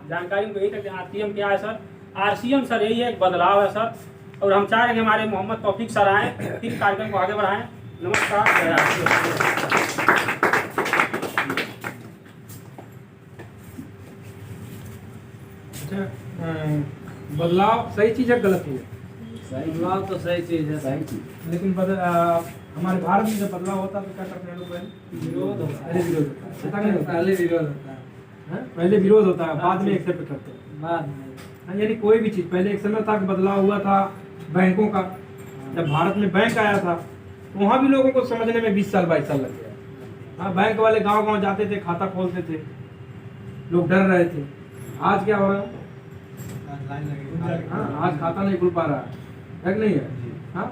जानकारी को यही तक आरसीएम क्या है सर। आरसीएम सर यही है, एक बदलाव है सर, और हम चाह रहे हैं कि हमारे मोहम्मद तौफीक सर आएँ, फिर कार्यक्रम को आगे बढ़ाएं। नमस्कार, जय अच्छा, बदलाव सही चीज है गलत चीज है? बदलाव तो सही चीज है, सही चीज। लेकिन हमारे भारत में जब बदलाव होता है तो क्या करते हैं लोग? विरोध होता है। पहले विरोध होता है, पहले विरोध होता है, बाद में एक्सेप्ट करते हैं। बाद में यानी कोई भी चीज पहले एक समय था कि बदलाव हुआ था बैंकों का। जब भारत में बैंक आया था तो वहाँ भी लोगों को समझने में 20 साल 22 साल लग गया। हाँ, बैंक वाले गांव गांव जाते थे, खाता खोलते थे, लोग डर रहे थे। आज क्या हो रहा है? हाँ, आज खाता नहीं खुल पा रहा है कि नहीं है? हाँ,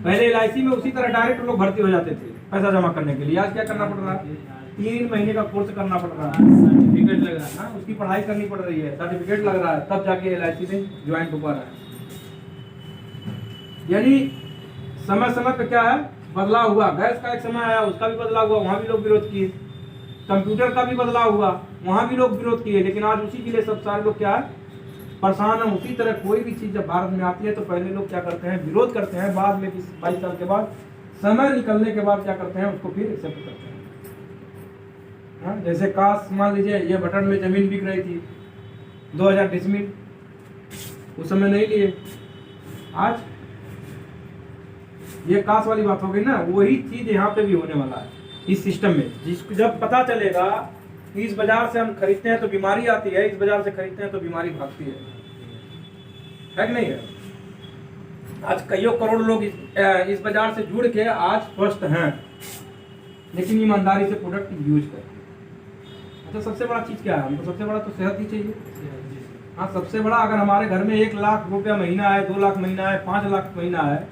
पहले LIC में उसी तरह डायरेक्ट लोग भर्ती हो जाते थे पैसा जमा करने के लिए। आज क्या करना पड़ रहा है? 3 महीने का कोर्स करना पड़ रहा है, सर्टिफिकेट लग रहा है। हाँ, उसकी पढ़ाई करनी पड़ रही है, सर्टिफिकेट लग रहा है, तब जाके LIC में ज्वाइन हो पा रहा है। यानी समय समय पे क्या है बदलाव हुआ। गैस का एक समय आया, उसका भी बदलाव हुआ, वहाँ भी लोग विरोध किए। कंप्यूटर का भी बदलाव हुआ, वहाँ भी लोग विरोध किए। लेकिन आज उसी के लिए सब सारे लोग क्या है परेशान है। उसी तरह कोई भी चीज़ जब भारत में आती है तो पहले लोग क्या करते हैं, विरोध करते हैं, बाद में 22 साल के बाद समय निकलने के बाद क्या करते हैं, उसको फिर एक्सेप्ट करते हैं। हाँ, जैसे काश मान लीजिए ये बटन में जमीन बिक रही थी 2000 डिसमिल, उस समय नहीं लिए। आज ये काश वाली बात हो गई ना, वही चीज यहाँ पे भी होने वाला है इस सिस्टम में। जिसको जब पता चलेगा कि इस बाजार से हम खरीदते हैं तो बीमारी आती है, इस बाजार से खरीदते हैं तो बीमारी भागती है कि नहीं है? आज कईयों करोड़ लोग इस बाजार से जुड़ के आज स्वस्थ हैं, लेकिन ईमानदारी से प्रोडक्ट यूज करते हैं। अच्छा, सबसे बड़ा चीज क्या है? हमको सबसे बड़ा तो सेहत ही चाहिए। हाँ, सबसे बड़ा अगर हमारे घर में 1 लाख रुपया महीना है, 2 लाख महीना है, 5 लाख महीना है,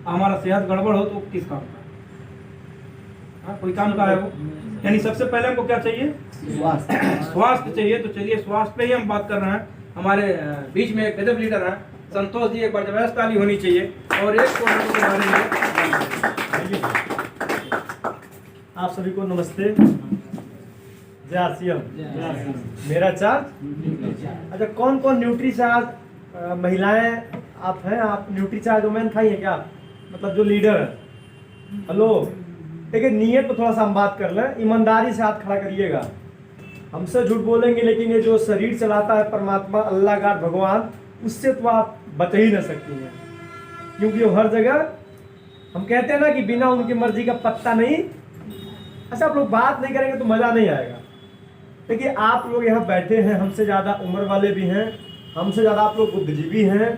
हमारा सेहत गड़बड़ हो तो किस काम का? हाँ, कोई काम का है वो? यानी सबसे पहले हमको क्या चाहिए? स्वास्थ्य चाहिए। तो चलिए स्वास्थ्य पे ही हम बात कर रहे हैं। हमारे बीच में एक गजब लीडर हैं संतोष जी, एक बार जबरदस्त ताली होनी चाहिए। और एक के बारे में आप सभी को नमस्ते, जय आरसीएम। मेरा चार्ज। अच्छा, कौन कौन न्यूट्री चार्ज महिलाएं आप हैं? आप न्यूट्री चार्ज वुमेन खाई है क्या? मतलब जो लीडर है। हेलो, देखिए नियत पर थोड़ा सा हम बात कर लें, ईमानदारी से हाथ खड़ा करिएगा। हमसे झूठ बोलेंगे लेकिन ये जो शरीर चलाता है परमात्मा, अल्लाह का भगवान, उससे तो आप बच ही ना सकती हैं, क्योंकि वो हर जगह, हम कहते हैं ना कि बिना उनकी मर्जी का पत्ता नहीं। अच्छा, आप लोग बात नहीं करेंगे तो मज़ा नहीं आएगा। देखिए आप लोग यहाँ बैठे हैं, हमसे ज़्यादा उम्र वाले भी हैं, हमसे ज़्यादा आप लोग बुद्धिजीवी हैं।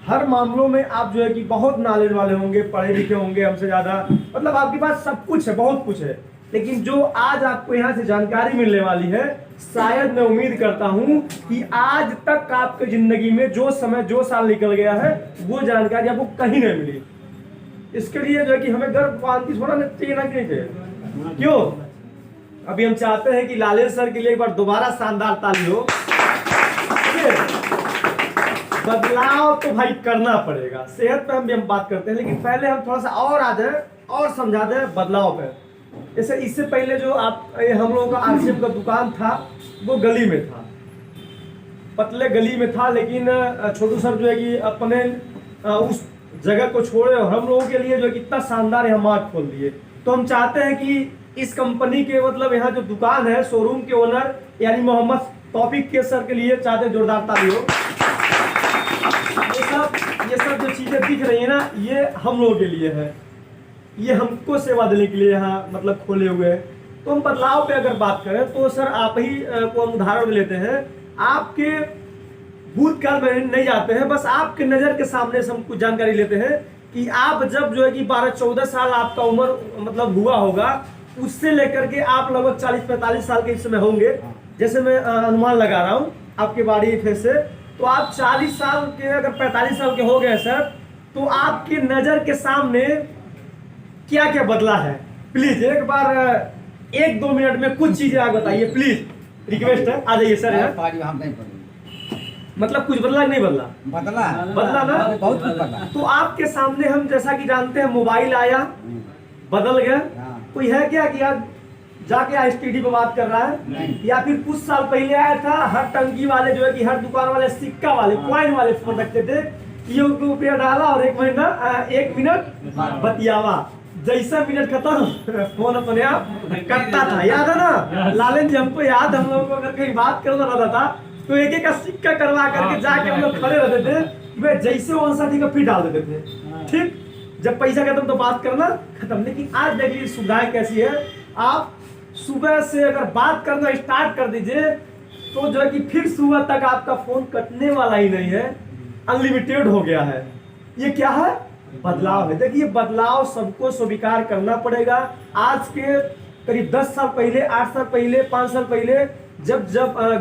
हर मामलों में आप जो है कि बहुत नॉलेज वाले होंगे, पढ़े लिखे होंगे हमसे ज़्यादा, मतलब आपके पास सब कुछ है, बहुत कुछ है। लेकिन जो आज आपको यहाँ से जानकारी मिलने वाली है, शायद मैं उम्मीद करता हूँ कि आज तक आपके ज़िंदगी में जो समय, जो साल निकल गया है, वो जानकारी आपको कहीं नहीं मिली। इसके लिए जो है कि हमें गर्व होना चाहिए ना, कि नहीं चाहिए? क्यों? अभी हम चाहते हैं कि लालेर सर के लिए एक बार दोबारा शानदार ताली हो। बदलाव तो भाई करना पड़ेगा, सेहत पे हम बात करते हैं, लेकिन पहले हम थोड़ा सा और आ जाए और समझा दें बदलाव पे। जैसे इससे पहले जो हम लोगों का आरसीएम का दुकान था वो गली में था, पतले गली में था। लेकिन छोटू सर जो है कि अपने उस जगह को छोड़े और हम लोगों के लिए जो है कितना शानदार यहाँ मार्ट खोल दिए। तो हम चाहते हैं कि इस कंपनी के, मतलब यहाँ जो दुकान है, शोरूम के ओनर यानी मोहम्मद तौफीक के सर के लिए चाहते हैं जोरदार ताली हो। ये सब जो चीज़ें दिख रही है ना, ये हम लोगों के लिए है, ये हमको सेवा देने के लिए यहाँ मतलब खोले हुए हैं। तो हम बदलाव पे अगर बात करें तो सर आप ही को हम उदाहरण लेते हैं। आपके भूतकाल में नहीं जाते हैं, बस आपके नज़र के सामने से हम कुछ जानकारी लेते हैं कि आप जब जो है कि 12-14 साल आपका उम्र मतलब हुआ होगा, उससे लेकर के आप लगभग 40-45 साल के इस समय होंगे, जैसे मैं अनुमान लगा रहा हूँ आपके बॉडी फेस से। तो आप 40 साल के अगर 45 साल के हो गए सर, तो आपकी नज़र के सामने क्या क्या बदला है? प्लीज एक बार 1-2 मिनट में कुछ चीजें आप बताइए, प्लीज, रिक्वेस्ट है। आ जाइए सर। मतलब कुछ बदला नहीं बदला? बदला ना, बहुत कुछ बदला। तो आपके सामने हम जैसा कि जानते हैं मोबाइल आया, बदल गया। कोई है क्या कि आज जाके एसटीडी पे बात कर रहा है, या फिर कुछ साल पहले आया था हर टंकी वाले जो है कि हर दुकान वाले सिक्का वाले कॉइन वाले फोन रखते थे, ये रुपया डाला और 1 मिनट बतियावा, जैसा मिनट खत्म फोन अपने आप कटता था। याद है ना लालन जी, हमको याद, हम लोगों को अगर कहीं बात करना रहता था तो एक का सिक्का करवा करके जाके हम लोग खड़े रहते थे, वे जैसे वो आंसर ठीक फिर डाल देते थे। ठीक, जब पैसा खत्म तो बात करना खत्म। लेकिन आज देखिए सुविधाएं कैसी है, आप सुबह से अगर बात करना स्टार्ट कर दीजिए तो जो है कि फिर सुबह तक आपका फोन कटने वाला ही नहीं है, अनलिमिटेड हो गया है। ये क्या है? बदलाव है। देखिए बदलाव सबको स्वीकार करना पड़ेगा। आज के करीब 10 साल पहले, 8 साल पहले, 5 साल पहले जब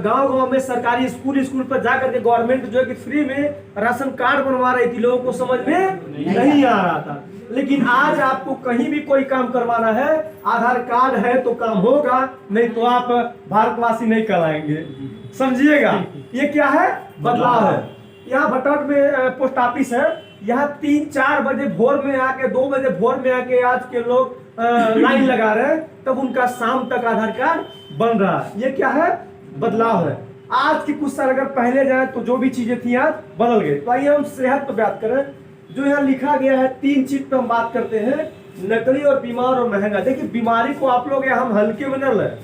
गांव-गांव में सरकारी स्कूल पर जाकर के गवर्नमेंट जो है कि फ्री में राशन कार्ड बनवा रही थी, लोगों को समझ में नहीं आ रहा था। लेकिन आज आपको कहीं भी कोई काम करवाना है, आधार कार्ड है तो काम होगा, नहीं तो आप भारतवासी नहीं कहलाएंगे। समझिएगा, ये क्या है? बदलाव है। यहाँ भटौट में पोस्ट ऑफिस है, यहाँ 3-4 बजे भोर में आके 2 बजे भोर में आके आज के लोग लाइन लगा रहे हैं, तब उनका शाम तक आधार कार्ड बन रहा है। ये क्या है? बदलाव है। आज की कुछ साल अगर पहले जाए तो जो भी चीजें थी आज बदल गए। तो आइए हम सेहत पर बात करें। जो यहाँ लिखा गया है 3 चीज पे हम बात करते हैं, नकली और बीमार और महंगा। देखिए बीमारी को आप लोग हम हल्के में न लें।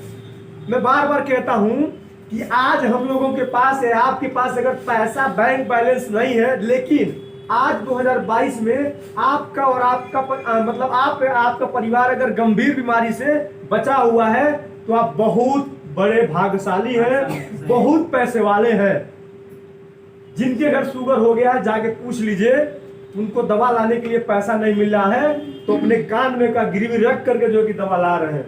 मैं बार बार कहता हूँ कि आज हम लोगों के पास है, आपके पास अगर पैसा बैंक बैलेंस नहीं है, लेकिन आज 2022 में आपका और आपका मतलब आपका परिवार अगर गंभीर बीमारी से बचा हुआ है तो आप बहुत बड़े भाग्यशाली हैं, बहुत पैसे वाले हैं। जिनके घर शुगर हो गया है जाके पूछ लीजिए, उनको दवा लाने के लिए पैसा नहीं मिल रहा है तो अपने कान में का गिरवी रख करके जो कि दवा ला रहे हैं,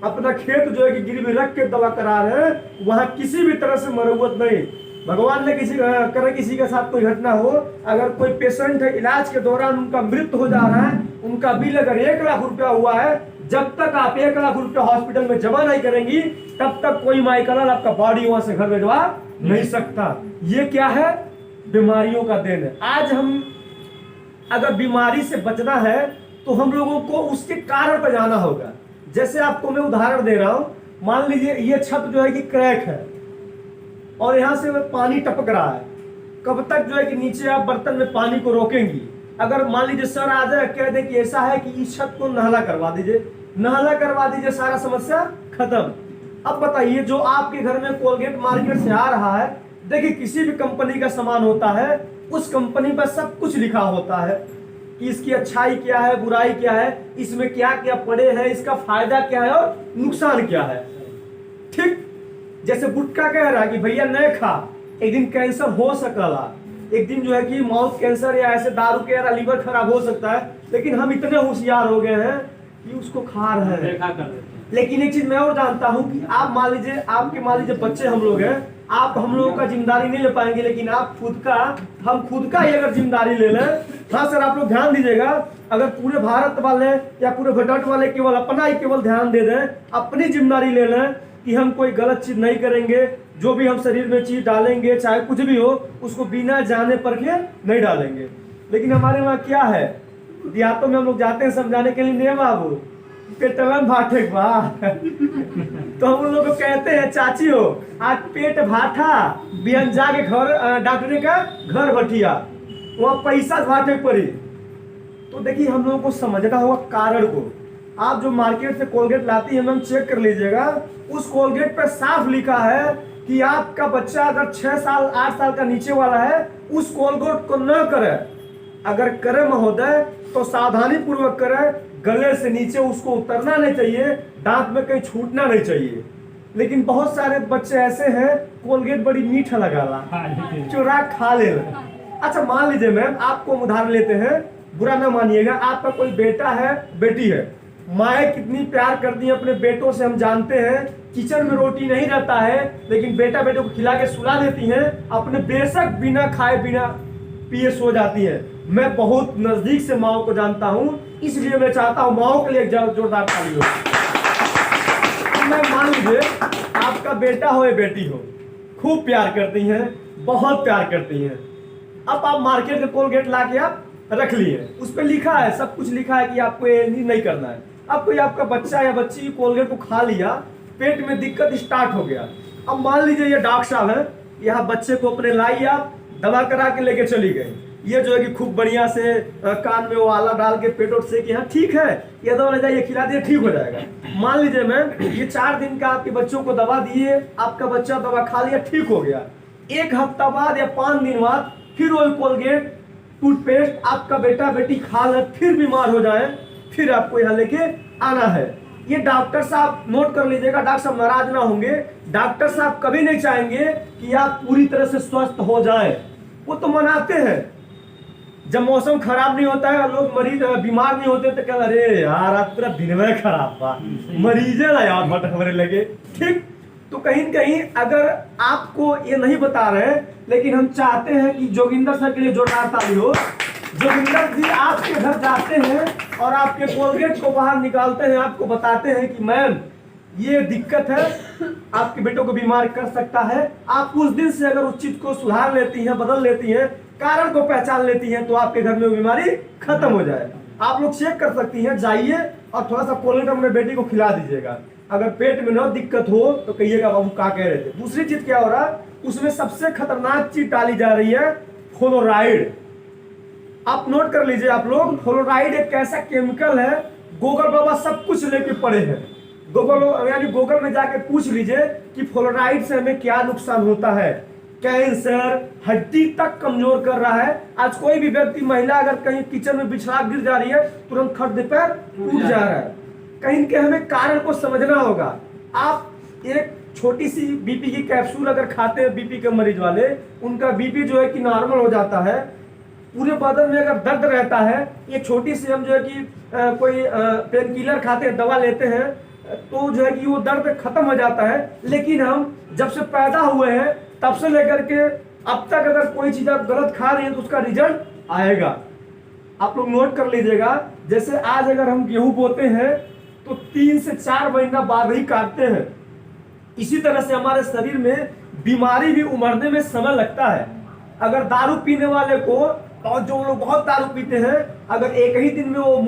अपना खेत जो है कि गिरवी रख के दवा करा रहे हैं। वहां किसी भी तरह से मरम्मत नहीं। भगवान ने किसी के साथ कोई घटना हो, अगर कोई पेशेंट है इलाज के दौरान उनका मृत्यु हो जा रहा है, उनका बिल अगर 1 लाख रुपया हुआ है, जब तक आप 1 लाख रुपया हॉस्पिटल में जमा नहीं करेंगी तब तक कोई माइकल आपका बॉडी वहां से घर भिजवा नहीं सकता। ये क्या है? बीमारियों का देन है। आज हम अगर बीमारी से बचना है तो हम लोगों को उसके कारण पर जाना होगा। जैसे आपको मैं उदाहरण दे रहा हूं, मान लीजिए ये छत जो है कि क्रैक है और यहाँ से पानी टपक रहा है, कब तक जो है कि नीचे आप बर्तन में पानी को रोकेंगी? अगर मान लीजिए सर आ जाए कह दे कि ऐसा है कि इस छत को नाला करवा दीजिए, नाला करवा दीजिए, सारा समस्या खत्म। अब बताइए जो आपके घर में कोलगेट मार्केट से आ रहा है, देखिए किसी भी कंपनी का सामान होता है, उस कंपनी पर सब कुछ लिखा होता है कि इसकी अच्छाई क्या है, बुराई क्या है, इसमें क्या क्या पड़े हैं, इसका फायदा क्या है और नुकसान क्या है। ठीक, जैसे गुटखा कह रहा है कि भैया न खा, एक दिन कैंसर हो सकला, एक दिन जो है कि माउथ कैंसर या ऐसे दारू के या लीवर खराब हो सकता है, लेकिन हम इतने होशियार हो गए हैं कि उसको खा रहे हैं। लेकिन एक चीज मैं और जानता हूं कि आप मान लीजिए बच्चे हम लोग हैं, आप हम लोगों का जिम्मेदारी नहीं ले पाएंगे, लेकिन आप हम खुद का ही अगर जिम्मेदारी ले लें। हाँ सर, आप लोग ध्यान दीजिएगा, अगर पूरे भारत वाले या पूरे भटौट वाले केवल अपना ही केवल ध्यान दे दें, अपनी जिम्मेदारी ले लें कि हम कोई गलत चीज नहीं करेंगे, जो भी हम शरीर में चीज डालेंगे चाहे कुछ भी हो उसको बिना जाने परखे नहीं डालेंगे। लेकिन हमारे वहाँ क्या है, देहातों में हम लोग जाते हैं समझाने के लिए, नहीं बाबू पेटवन भाठे तो हम लोग को कहते हैं चाची हो आज पेट भाठा बिहान जाके घर डॉक्टर का घर बठिया, वहाँ पैसा भाठे पड़ी। तो देखिए हम लोगों को समझना होगा कारण को। आप जो मार्केट से कोलगेट लाती है मैम, चेक कर लीजिएगा, उस कोलगेट पर साफ लिखा है कि आपका बच्चा अगर 6 साल 8 साल का नीचे वाला है उस कोलगेट को न करे। अगर करे महोदय तो सावधानी पूर्वक करे, गले से नीचे उसको उतरना नहीं चाहिए, दांत में कहीं छूटना नहीं चाहिए। लेकिन बहुत सारे बच्चे ऐसे हैं कोलगेट बड़ी मीठा लगाला, चुरा खा ले। अच्छा मान लीजिए मैम, आपको उदाहरण लेते हैं, बुरा ना मानिएगा, आपका कोई बेटा है बेटी है, माएँ कितनी प्यार करती हैं अपने बेटों से हम जानते हैं। किचन में रोटी नहीं रहता है लेकिन बेटा बेटों को खिला के सुला देती हैं, अपने बेशक बिना खाए बिना पिए सो जाती है। मैं बहुत नजदीक से माओ को जानता हूं, इसलिए मैं चाहता हूं माओ के लिए एक जोरदार ताली हो। मैं मान लीजिए आपका बेटा हो या बेटी हो, खूब प्यार करती हैं, बहुत प्यार करती हैं। अब आप मार्केट से कोलगेट ला के आप रख लिए, उस पर लिखा है, सब कुछ लिखा है कि आपको ये नहीं करना है। अब कोई आपका बच्चा या बच्ची कोलगेट को खा लिया, पेट में दिक्कत स्टार्ट हो गया। अब मान लीजिए ये डॉक्टर साहब हैं, यहाँ बच्चे को अपने लाई, आप दवा करा के लेके चली गई, ये जो है कि खूब बढ़िया से कान में वो आला डाल के पेट उठ से कि हाँ ठीक है, ये दवा ले जाइए, खिला दिए, ठीक हो जाएगा। मान लीजिए मैम ये 4 दिन का आपके बच्चों को दवा दिए, आपका बच्चा दवा खा लिया, ठीक हो गया। 1 हफ्ता बाद या 5 दिन बाद फिर वही कोलगेट टूथपेस्ट आपका बेटा बेटी खा ले, फिर बीमार हो जाए, फिर आपको यहाँ लेके आना है। ये डॉक्टर साहब नोट कर लीजिएगा, डॉक्टर साहब नाराज ना होंगे, डॉक्टर साहब कभी नहीं चाहेंगे कि आप पूरी तरह से स्वस्थ हो जाएं। वो तो मनाते हैं, जब मौसम खराब नहीं होता है और लोग मरीज बीमार नहीं होते तो कहते अरे यार आज पूरा दिन में खराब बा, मरीजे ला यार बट हमारे लगे, ठीक। तो कहीं न कहीं अगर आपको ये नहीं बता रहे, लेकिन हम चाहते हैं कि जोगिंदर सर के लिए जोरदार ताली हो। जोगिंदर जी आपके घर जाते हैं और आपके कोलगेट को बाहर निकालते हैं, आपको बताते हैं कि मैम ये दिक्कत है, आपके बेटों को बीमार कर सकता है। आप उस दिन से अगर उस चीज को सुधार लेती हैं, बदल लेती हैं, कारण को पहचान लेती हैं, तो आपके घर में वो बीमारी खत्म हो जाए। आप लोग चेक कर सकती हैं, जाइए और थोड़ा सा कोलगेट अपने बेटी को खिला दीजिएगा। अगर पेट में न दिक्कत हो तो कहिएगा बाबू क्या कह रहे थे। दूसरी चीज क्या हो रहा है, उसमें सबसे खतरनाक चीज डाली जा रही है फ्लोराइड। आप नोट कर लीजिए आप लोग, फ्लोराइड एक ऐसा केमिकल है, गूगल बाबा सब कुछ लेके पड़े हैं। गूगल यानी गूगल में जाके पूछ लीजिए कि फ्लोराइड से हमें क्या नुकसान होता है। कैंसर, हड्डी तक कमजोर कर रहा है। आज कोई भी व्यक्ति, महिला अगर कहीं किचन में बिछड़ा गिर जा रही है, तुरंत खट दे पैर टूट जा रहा है। कहीं के हमें कारण को समझना होगा। आप एक छोटी सी बीपी की कैप्सूल अगर खाते हैं, बीपी के मरीज वाले, उनका बीपी जो है कि नॉर्मल हो जाता है। पूरे बदन में अगर दर्द रहता है, ये छोटी सी हम जो है कि कोई पेन किलर खाते हैं, दवा लेते हैं, तो जो है कि वो दर्द खत्म हो जाता है। लेकिन हम जब से पैदा हुए हैं तब से लेकर के अब तक अगर कोई चीज आप गलत खा रही है तो उसका रिजल्ट आएगा। आप लोग नोट कर लीजिएगा, जैसे आज अगर हम गेहूं बोते हैं तो 3 से 4 महीना बाद ही काटते हैं। इसी तरह से हमारे शरीर में बीमारी भी उमड़ने में समय लगता है। अगर दारू पीने वाले को, और जो लोग बहुत दारू पीते हैं, अगर एक ही दिन में वो